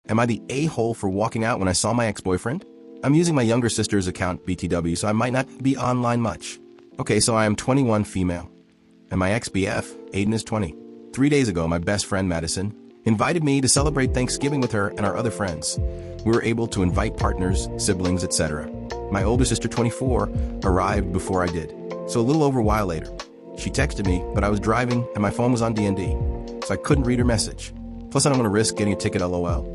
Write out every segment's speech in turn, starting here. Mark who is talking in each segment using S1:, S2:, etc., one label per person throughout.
S1: Am I the a-hole for walking out when I saw my ex-boyfriend? I'm using my younger sister's account, BTW, so I might not be online much. Okay, so I am 21, female. And my ex-BF, Aiden, is 20. 3 days ago, my best friend, Madison, invited me to celebrate Thanksgiving with her and our other friends. We were able to invite partners, siblings, etc. My older sister, 24, arrived before I did. So a little over a while later, she texted me, but I was driving and my phone was on D&D, so I couldn't read her message. Plus, I don't want to risk getting a ticket, LOL.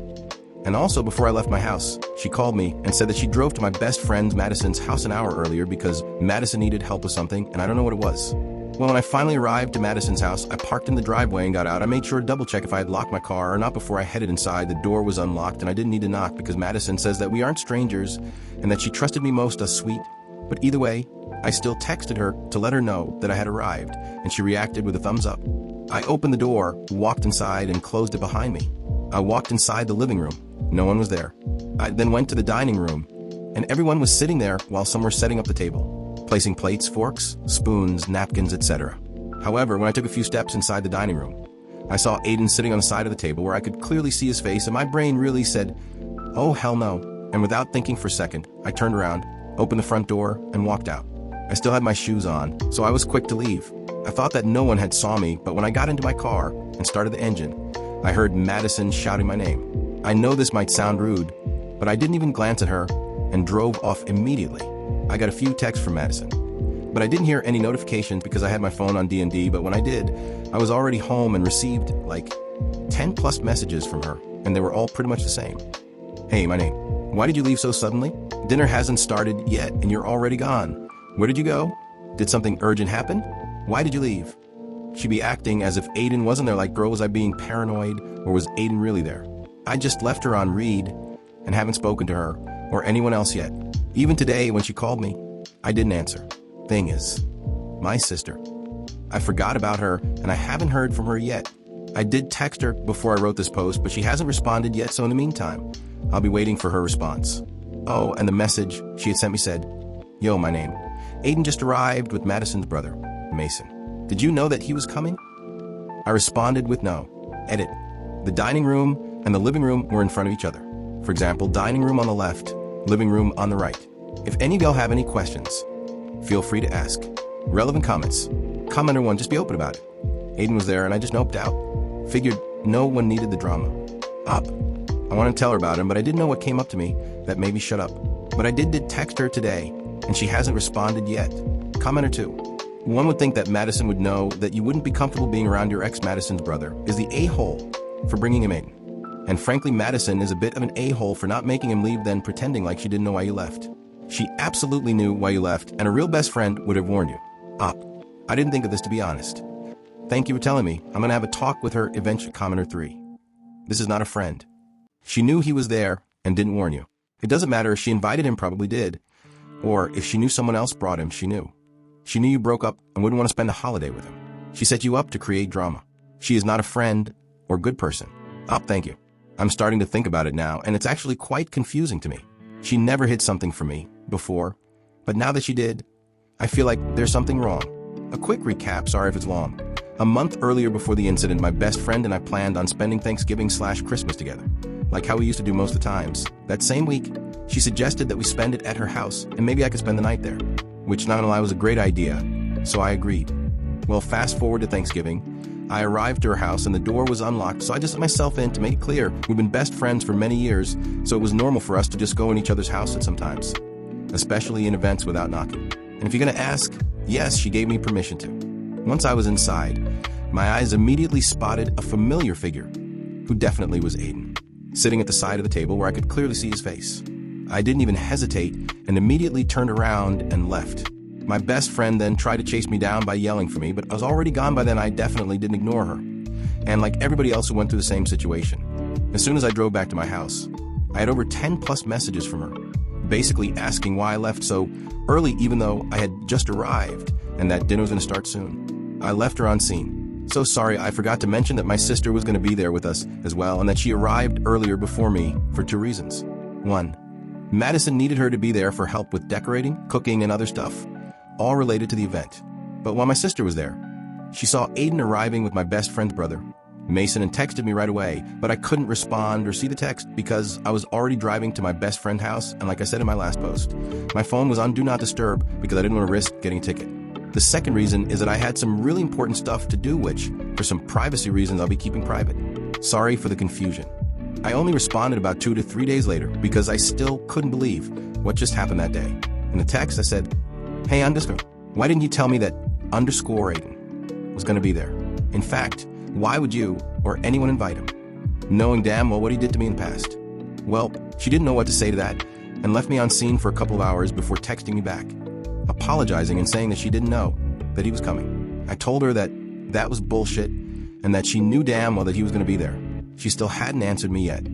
S1: And also, before I left my house, she called me and said that she drove to my best friend Madison's house an hour earlier because Madison needed help with something, and I don't know what it was. Well, when I finally arrived to Madison's house, I parked in the driveway and got out. I made sure to double check if I had locked my car or not before I headed inside. The door was unlocked and I didn't need to knock because Madison says that we aren't strangers and that she trusted me most as sweet. But either way, I still texted her to let her know that I had arrived, and she reacted with a thumbs up. I opened the door, walked inside, and closed it behind me. I walked inside the living room. No one was there. I then went to the dining room, and everyone was sitting there while some were setting up the table, placing plates, forks, spoons, napkins, etc. However, when I took a few steps inside the dining room, I saw Aiden sitting on the side of the table where I could clearly see his face, and my brain really said, "Oh, hell no." And without thinking for a second, I turned around, opened the front door, and walked out. I still had my shoes on, so I was quick to leave. I thought that no one had saw me, but when I got into my car and started the engine, I heard Madison shouting my name. I know this might sound rude, but I didn't even glance at her and drove off immediately. I got a few texts from Madison, but I didn't hear any notifications because I had my phone on D&D, but when I did, I was already home and received like 10 plus messages from her, and they were all pretty much the same. "Hey, my name. Why did you leave so suddenly? Dinner hasn't started yet and you're already gone. Where did you go? Did something urgent happen? Why did you leave?" She'd be acting as if Aiden wasn't there, like, girl, was I being paranoid or was Aiden really there? I just left her on read and haven't spoken to her or anyone else yet. Even today when she called me, I didn't answer. Thing is, my sister. I forgot about her and I haven't heard from her yet. I did text her before I wrote this post, but she hasn't responded yet, so in the meantime, I'll be waiting for her response. Oh, and the message she had sent me said, "Yo, my name. Aiden just arrived with Madison's brother, Mason. Did you know that he was coming?" I responded with no. Edit. The dining room and the living room were in front of each other. For example, dining room on the left, living room on the right. If any of y'all have any questions, feel free to ask. Relevant comments. Commenter 1, just be open about it. Aiden was there and I just noped out. Figured no one needed the drama. Up. I want to tell her about him, but I didn't know what came up to me that made me shut up. But I did text her today, and she hasn't responded yet. Commenter 2. One would think that Madison would know that you wouldn't be comfortable being around your ex-Madison's brother is the a-hole for bringing him in. And frankly, Madison is a bit of an a-hole for not making him leave, then pretending like she didn't know why you left. She absolutely knew why you left, and a real best friend would have warned you. Up. I didn't think of this, to be honest. Thank you for telling me. I'm going to have a talk with her eventually. Commenter 3. This is not a friend. She knew he was there and didn't warn you. It doesn't matter if she invited him, probably did. Or if she knew someone else brought him, she knew. She knew you broke up and wouldn't want to spend a holiday with him. She set you up to create drama. She is not a friend or good person. Up, thank you. I'm starting to think about it now, and it's actually quite confusing to me. She never hid something from me before, but now that she did, I feel like there's something wrong. A quick recap, sorry if it's long. A month earlier before the incident, my best friend and I planned on spending Thanksgiving/Christmas together, like how we used to do most of the times. That same week, she suggested that we spend it at her house, and maybe I could spend the night there, which not gonna lie was a great idea, so I agreed. Well, fast forward to Thanksgiving, I arrived to her house and the door was unlocked, so I just let myself in to make it clear we've been best friends for many years, so it was normal for us to just go in each other's houses sometimes, especially in events without knocking. And if you're gonna ask, yes, she gave me permission to. Once I was inside, my eyes immediately spotted a familiar figure, who definitely was Aiden, sitting at the side of the table where I could clearly see his face. I didn't even hesitate and immediately turned around and left. My best friend then tried to chase me down by yelling for me, but I was already gone by then. I definitely didn't ignore her. And like everybody else who went through the same situation, as soon as I drove back to my house, I had over 10 plus messages from her, basically asking why I left so early even though I had just arrived and that dinner was going to start soon. I left her on scene. So sorry, I forgot to mention that my sister was going to be there with us as well and that she arrived earlier before me for 2 reasons. 1, Madison needed her to be there for help with decorating, cooking, and other stuff, all related to the event. But while my sister was there, she saw Aiden arriving with my best friend's brother, Mason and texted me right away, but I couldn't respond or see the text because I was already driving to my best friend's house, and like I said in my last post, my phone was on Do Not Disturb because I didn't want to risk getting a ticket. The second reason is that I had some really important stuff to do which, for some privacy reasons, I'll be keeping private. Sorry for the confusion. I only responded about 2 to 3 days later because I still couldn't believe what just happened that day. In the text, I said, "Hey, underscore, why didn't you tell me that underscore Aiden was going to be there? In fact, why would you or anyone invite him, knowing damn well what he did to me in the past?" Well, she didn't know what to say to that and left me on scene for a couple of hours before texting me back, apologizing and saying that she didn't know that he was coming. I told her that that was bullshit and that she knew damn well that he was going to be there. She still hadn't answered me yet.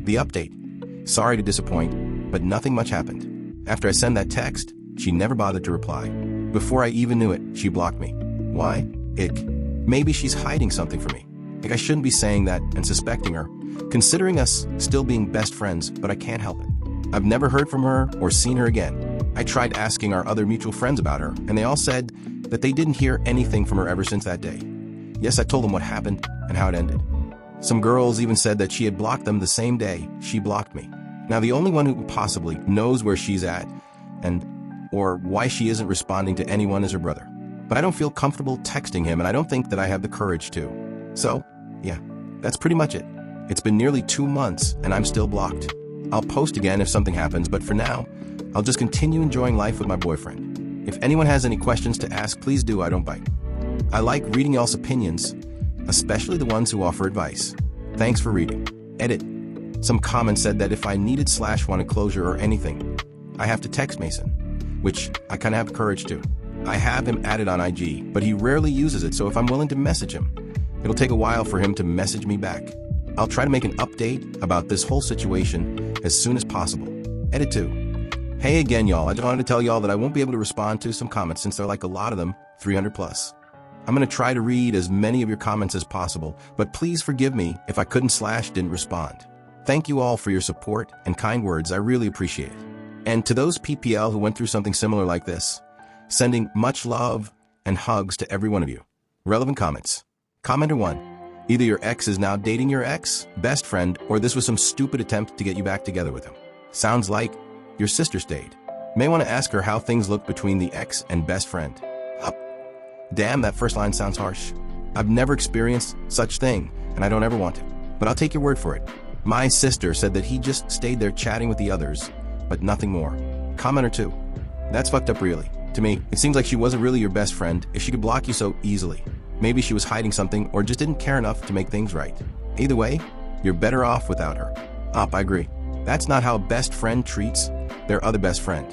S1: The update: sorry to disappoint, but nothing much happened. After I sent that text, she never bothered to reply. Before I even knew it, she blocked me. Why? Ick. Maybe she's hiding something from me. Like I shouldn't be saying that and suspecting her, considering us still being best friends, but I can't help it. I've never heard from her or seen her again. I tried asking our other mutual friends about her, and they all said that they didn't hear anything from her ever since that day. Yes, I told them what happened and how it ended. Some girls even said that she had blocked them the same day she blocked me. Now, the only one who possibly knows where she's at or why she isn't responding to anyone is her brother. But I don't feel comfortable texting him, and I don't think that I have the courage to. So, yeah, that's pretty much it. It's been nearly 2 months, and I'm still blocked. I'll post again if something happens, but for now, I'll just continue enjoying life with my boyfriend. If anyone has any questions to ask, please do. I don't bite. I like reading y'all's opinions, especially the ones who offer advice. Thanks for reading. Edit. Some comments said that if I needed / wanted closure or anything, I have to text Mason, which I kind of have courage to. I have him added on IG, but he rarely uses it, so if I'm willing to message him, it'll take a while for him to message me back. I'll try to make an update about this whole situation as soon as possible. Edit 2. Hey again, y'all. I just wanted to tell y'all that I won't be able to respond to some comments since there are like a lot of them, 300 plus. I'm going to try to read as many of your comments as possible, but please forgive me if I couldn't / didn't respond. Thank you all for your support and kind words. I really appreciate it. And to those PPL who went through something similar like this, sending much love and hugs to every one of you. Relevant comments. Commenter 1. Either your ex is now dating your ex, best friend, or this was some stupid attempt to get you back together with him. Sounds like your sister stayed. May want to ask her how things look between the ex and best friend. Up. Damn, that first line sounds harsh. I've never experienced such thing, and I don't ever want to. But I'll take your word for it. My sister said that he just stayed there chatting with the others, but nothing more. Commenter 2. That's fucked up really. To me, it seems like she wasn't really your best friend if she could block you so easily. Maybe she was hiding something or just didn't care enough to make things right. Either way, you're better off without her. I agree. That's not how a best friend treats their other best friend.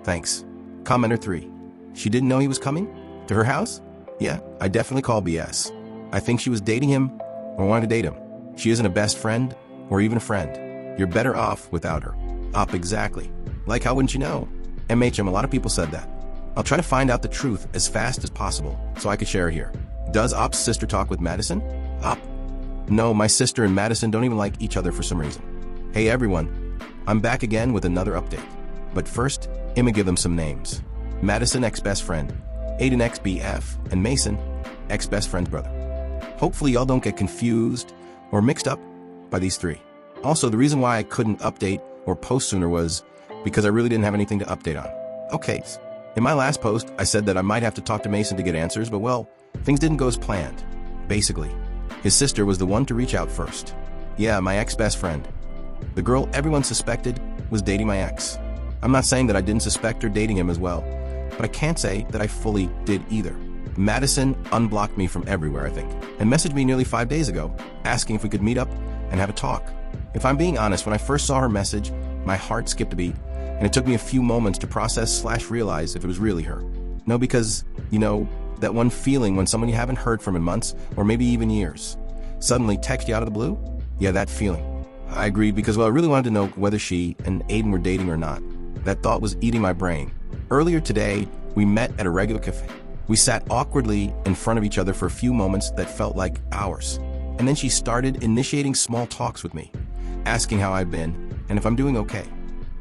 S1: Thanks. Commenter 3. She didn't know he was coming? To her house? Yeah, I definitely call BS. I think she was dating him or wanted to date him. She isn't a best friend or even a friend. You're better off without her. Exactly. Like how wouldn't you know? MHM, a lot of people said that. I'll try to find out the truth as fast as possible so I could share it here. Does Op's sister talk with Madison? No, my sister and Madison don't even like each other for some reason. Hey everyone, I'm back again with another update. But first, I'ma give them some names. Madison, ex-best friend, Aiden, ex-BF, and Mason, ex-best friend's brother. Hopefully y'all don't get confused or mixed up by these three. Also, the reason why I couldn't update or post sooner was because I really didn't have anything to update on. Okay, in my last post, I said that I might have to talk to Mason to get answers, but well, things didn't go as planned. Basically, his sister was the one to reach out first. Yeah, my ex-best friend. The girl everyone suspected was dating my ex. I'm not saying that I didn't suspect her dating him as well, but I can't say that I fully did either. Madison unblocked me from everywhere, I think, and messaged me nearly 5 days ago, asking if we could meet up and have a talk. If I'm being honest, when I first saw her message, my heart skipped a beat, and it took me a few moments to process / realize if it was really her. No, because, you know, that one feeling when someone you haven't heard from in months, or maybe even years, suddenly text you out of the blue? Yeah, that feeling. I agreed because, well, I really wanted to know whether she and Aiden were dating or not. That thought was eating my brain. Earlier today, we met at a regular cafe. We sat awkwardly in front of each other for a few moments that felt like hours. And then she started initiating small talks with me, asking how I've been and if I'm doing okay.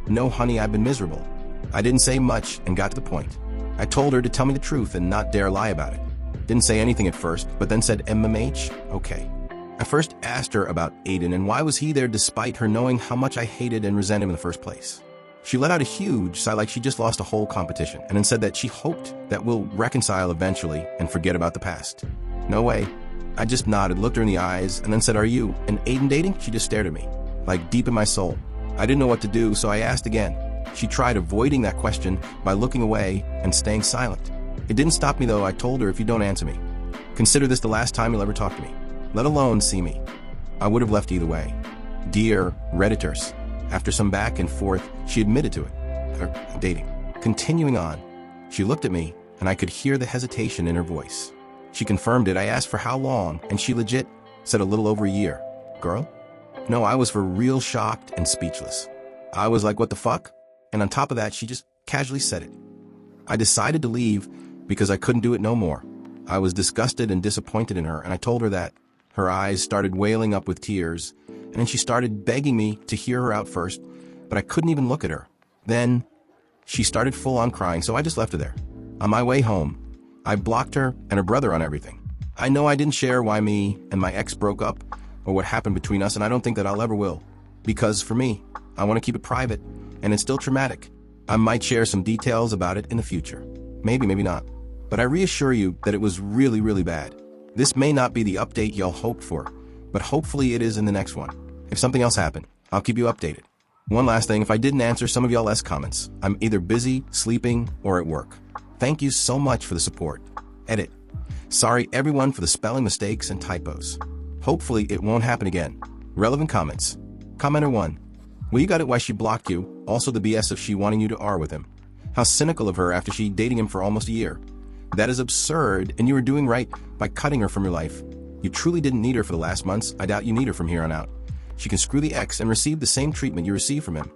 S1: No, honey, I've been miserable. I didn't say much and got to the point. I told her to tell me the truth and not dare lie about it. Didn't say anything at first, but then said MMH? Okay. I first asked her about Aiden and why was he there despite her knowing how much I hated and resented him in the first place. She let out a huge sigh like she just lost a whole competition and then said that she hoped that we'll reconcile eventually and forget about the past. No way. I just nodded, looked her in the eyes, and then said, "Are you and Aiden dating?" She just stared at me, like deep in my soul. I didn't know what to do, so I asked again. She tried avoiding that question by looking away and staying silent. It didn't stop me though. I told her, "If you don't answer me, consider this the last time you'll ever talk to me, let alone see me." I would have left either way. Dear Redditors, after some back and forth, she admitted to it. Dating. Continuing on, she looked at me and I could hear the hesitation in her voice. She confirmed it. I asked for how long and she legit said a little over a year. Girl? No, I was for real shocked and speechless. I was like, what the fuck? And on top of that, she just casually said it. I decided to leave because I couldn't do it no more. I was disgusted and disappointed in her, and I told her that. Her eyes started welling up with tears, and then she started begging me to hear her out first, but I couldn't even look at her. Then she started full on crying, so I just left her there. On my way home, I blocked her and her brother on everything. I know I didn't share why me and my ex broke up or what happened between us, and I don't think that I'll ever will. Because for me, I want to keep it private, and it's still traumatic. I might share some details about it in the future. Maybe, maybe not. But I reassure you that it was really, really bad. This may not be the update y'all hoped for, but hopefully it is in the next one. If something else happened, I'll keep you updated. One last thing, if I didn't answer some of y'all's comments, I'm either busy, sleeping, or at work. Thank you so much for the support. Edit. Sorry everyone for the spelling mistakes and typos. Hopefully it won't happen again. Relevant comments. Commenter 1. Well, you got it why she blocked you, also the BS of she wanting you to R with him. How cynical of her after she dating him for almost a year. That is absurd, and you were doing right by cutting her from your life. You truly didn't need her for the last months. I doubt you need her from here on out. She can screw the ex and receive the same treatment you received from him.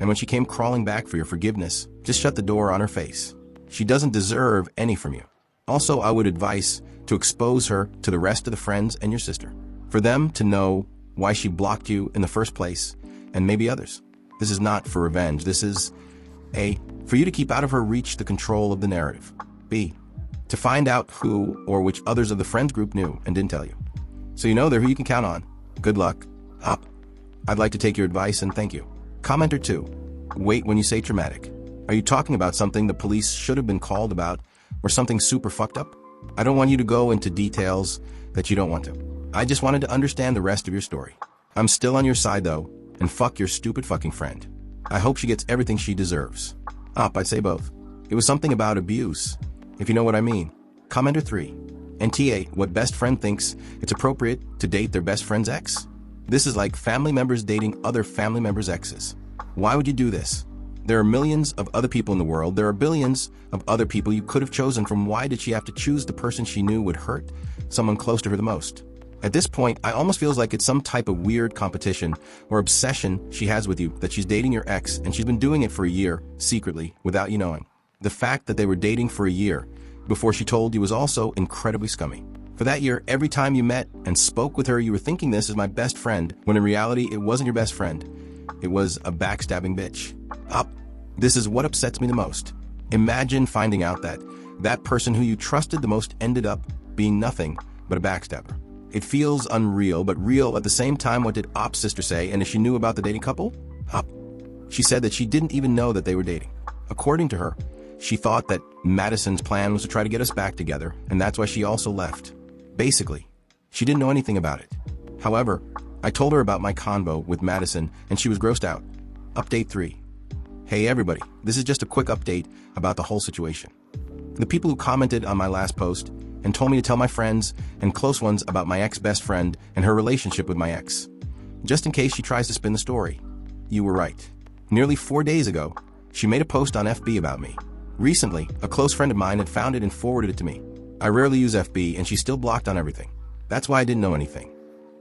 S1: And when she came crawling back for your forgiveness, just shut the door on her face. She doesn't deserve any from you. Also, I would advise to expose her to the rest of the friends and your sister, for them to know why she blocked you in the first place, and maybe others. This is not for revenge. This is A, for you to keep out of her reach the control of the narrative. B, to find out who or which others of the friends group knew and didn't tell you. So you know they're who you can count on. Good luck. Up. I'd like to take your advice and thank you. Commenter 2. Wait, when you say traumatic, are you talking about something the police should have been called about or something super fucked up? I don't want you to go into details that you don't want to. I just wanted to understand the rest of your story. I'm still on your side though, and fuck your stupid fucking friend. I hope she gets everything she deserves. I'd say both. It was something about abuse, if you know what I mean. Commenter 3. NTA, what best friend thinks it's appropriate to date their best friend's ex? This is like family members dating other family members' exes. Why would you do this? There are millions of other people in the world. There are billions of other people you could have chosen from. Why did she have to choose the person she knew would hurt someone close to her the most? At this point, I almost feels like it's some type of weird competition or obsession she has with you, that she's dating your ex and she's been doing it for a year, secretly, without you knowing. The fact that they were dating for a year before she told you was also incredibly scummy. For that year, every time you met and spoke with her, you were thinking this is my best friend, when in reality, it wasn't your best friend. It was a backstabbing bitch. This is what upsets me the most. Imagine finding out that that person who you trusted the most ended up being nothing but a backstabber. It feels unreal, but real at the same time. What did Op's sister say, and if she knew about the dating couple? She said that she didn't even know that they were dating. According to her, she thought that Madison's plan was to try to get us back together, and that's why she also left. Basically, she didn't know anything about it. However, I told her about my convo with Madison, and she was grossed out. Update 3. Hey everybody, this is just a quick update about the whole situation. The people who commented on my last post and told me to tell my friends and close ones about my ex-best friend and her relationship with my ex, just in case she tries to spin the story. You were right. Nearly 4 days ago, she made a post on FB about me. Recently, a close friend of mine had found it and forwarded it to me. I rarely use FB and she's still blocked on everything. That's why I didn't know anything.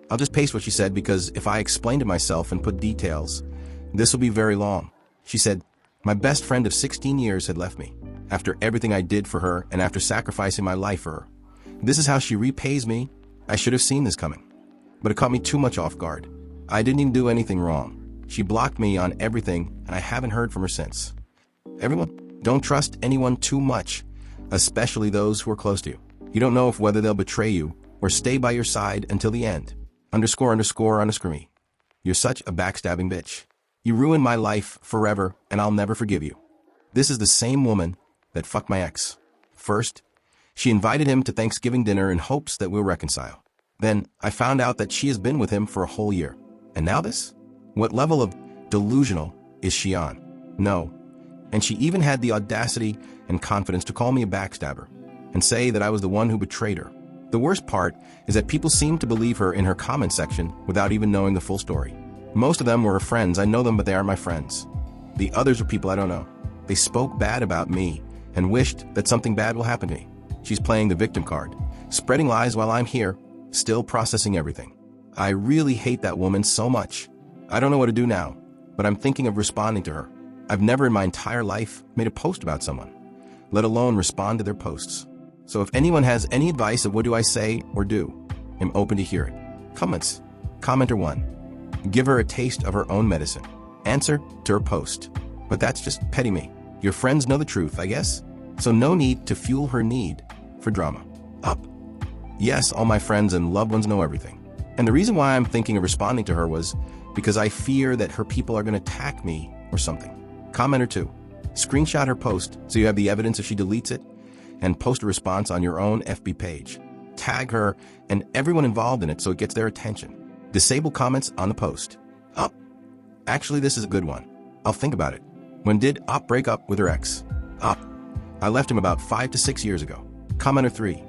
S1: I'll just paste what she said because if I explained it myself and put details, this will be very long. She said, my best friend of 16 years had left me after everything I did for her and after sacrificing my life for her. This is how she repays me. I should have seen this coming, but it caught me too much off guard. I didn't even do anything wrong. She blocked me on everything and I haven't heard from her since. Everyone, don't trust anyone too much, especially those who are close to you. You don't know whether they'll betray you or stay by your side until the end. ___ me. You're such a backstabbing bitch. You ruined my life forever, and I'll never forgive you. This is the same woman that fucked my ex. First, she invited him to Thanksgiving dinner in hopes that we'll reconcile. Then, I found out that she has been with him for a whole year. And now this? What level of delusional is she on? No. And she even had the audacity and confidence to call me a backstabber and say that I was the one who betrayed her. The worst part is that people seem to believe her in her comment section without even knowing the full story. Most of them were her friends. I know them, but they aren't my friends. The others are people I don't know. They spoke bad about me and wished that something bad will happen to me. She's playing the victim card, spreading lies while I'm here, still processing everything. I really hate that woman so much. I don't know what to do now, but I'm thinking of responding to her. I've never in my entire life made a post about someone, let alone respond to their posts. So if anyone has any advice of what do I say or do, I'm open to hear it. Comments. Commenter 1. Give her a taste of her own medicine. Answer to her post. But that's just petty me. Your friends know the truth, I guess? So no need to fuel her need for drama. Up. Yes, all my friends and loved ones know everything. And the reason why I'm thinking of responding to her was because I fear that her people are going to attack me or something. Commenter 2. Screenshot her post so you have the evidence if she deletes it, and post a response on your own FB page. Tag her and everyone involved in it so it gets their attention. Disable comments on the post. Up. Actually, this is a good one. I'll think about it. When did Op break up with her ex? Up. I left him about 5 to 6 years ago. Commenter 3.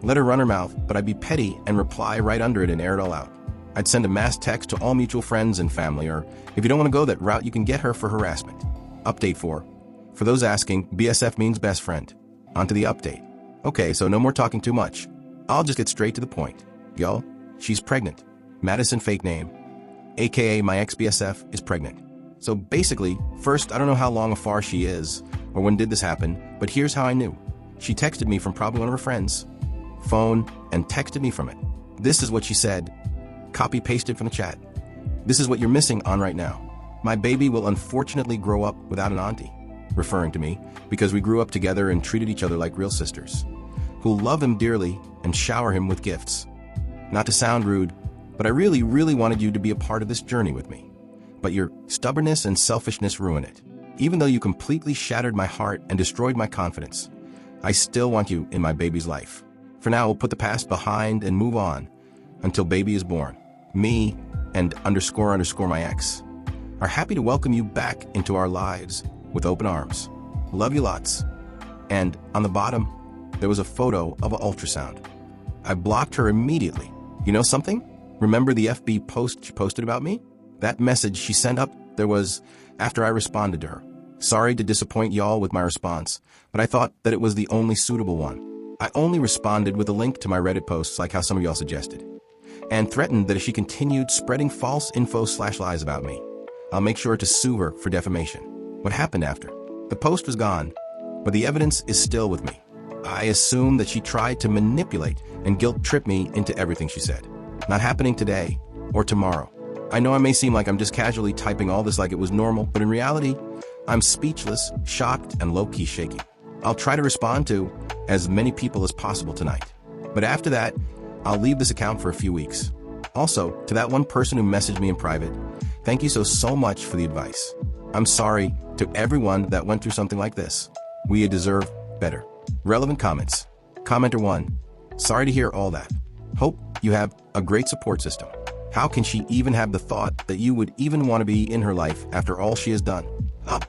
S1: Let her run her mouth, but I'd be petty and reply right under it and air it all out. I'd send a mass text to all mutual friends and family, or if you don't want to go that route, you can get her for harassment. Update 4. For those asking, BSF means best friend. On to the update. Okay, so no more talking too much. I'll just get straight to the point. Yo, she's pregnant. Madison fake name, aka my ex-BSF, is pregnant. So basically, first, I don't know how long afar she is, or when did this happen, but here's how I knew. She texted me from probably one of her friends' phone and texted me from it. This is what she said. Copy-pasted from the chat. This is what you're missing on right now. My baby will unfortunately grow up without an auntie, referring to me, because we grew up together and treated each other like real sisters, who'll love him dearly and shower him with gifts. Not to sound rude, but I really wanted you to be a part of this journey with me. But your stubbornness and selfishness ruin it. Even though you completely shattered my heart and destroyed my confidence, I still want you in my baby's life. For now, we'll put the past behind and move on until baby is born. Me and __ my ex are happy to welcome you back into our lives with open arms. Love you lots. And on the bottom, there was a photo of an ultrasound. I blocked her immediately. You know something? Remember the FB post she posted about me? That message she sent up there was after I responded to her. Sorry to disappoint y'all with my response, but I thought that it was the only suitable one. I only responded with a link to my Reddit posts like how some of y'all suggested, and threatened that if she continued spreading false info/lies about me, I'll make sure to sue her for defamation. What happened after? The post was gone, but the evidence is still with me. I assume that she tried to manipulate and guilt trip me into everything she said. Not happening today or tomorrow. I know I may seem like I'm just casually typing all this like it was normal, but in reality, I'm speechless, shocked, and low-key shaking. I'll try to respond to as many people as possible tonight. But after that, I'll leave this account for a few weeks. Also, to that one person who messaged me in private, thank you so much for the advice. I'm sorry to everyone that went through something like this. We deserve better. Relevant comments. Commenter 1. Sorry to hear all that. Hope you have a great support system. How can she even have the thought that you would even want to be in her life after all she has done? Up.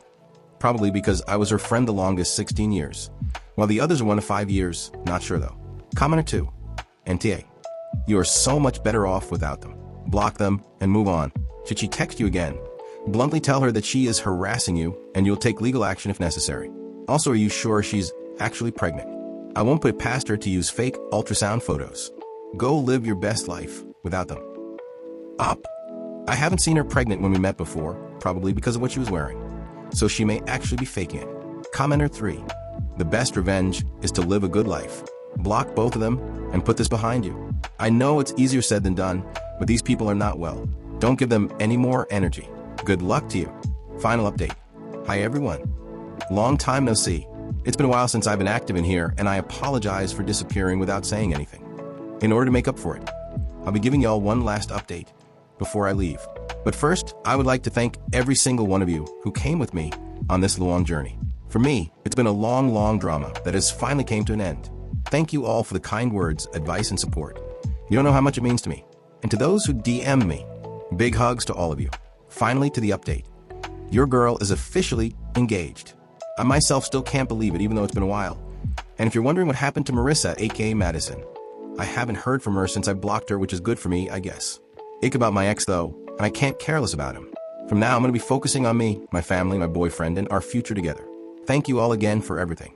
S1: Probably because I was her friend the longest, 16 years, while the others are 1 to 5 years, not sure though. Commenter 2. NTA. You are so much better off without them. Block them and move on. Should she text you again, bluntly tell her that she is harassing you and you'll take legal action if necessary. Also, are you sure she's actually pregnant? I won't put it past her to use fake ultrasound photos. Go live your best life without them. Up. I haven't seen her pregnant when we met before, probably because of what she was wearing, so she may actually be faking it. Commenter 3. The best revenge is to live a good life. Block both of them and put this behind you. I know it's easier said than done, but these people are not well. Don't give them any more energy. Good luck to you. Final update. Hi everyone. Long time no see. It's been a while since I've been active in here, and I apologize for disappearing without saying anything. In order to make up for it, I'll be giving y'all one last update before I leave. But first, I would like to thank every single one of you who came with me on this long journey. For me, it's been a long drama that has finally came to an end. Thank you all for the kind words, advice, and support. You don't know how much it means to me. And to those who DM me, big hugs to all of you. Finally, to the update. Your girl is officially engaged. I myself still can't believe it, even though it's been a while. And if you're wondering what happened to Marissa, aka Madison, I haven't heard from her since I blocked her, which is good for me, I guess. Ick about my ex, though, and I can't care less about him. From now, I'm going to be focusing on me, my family, my boyfriend, and our future together. Thank you all again for everything.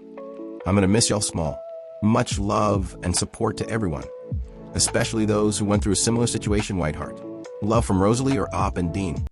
S1: I'm going to miss y'all small. Much love and support to everyone, especially those who went through a similar situation, Whiteheart. Love from Rosalie or Op and Dean.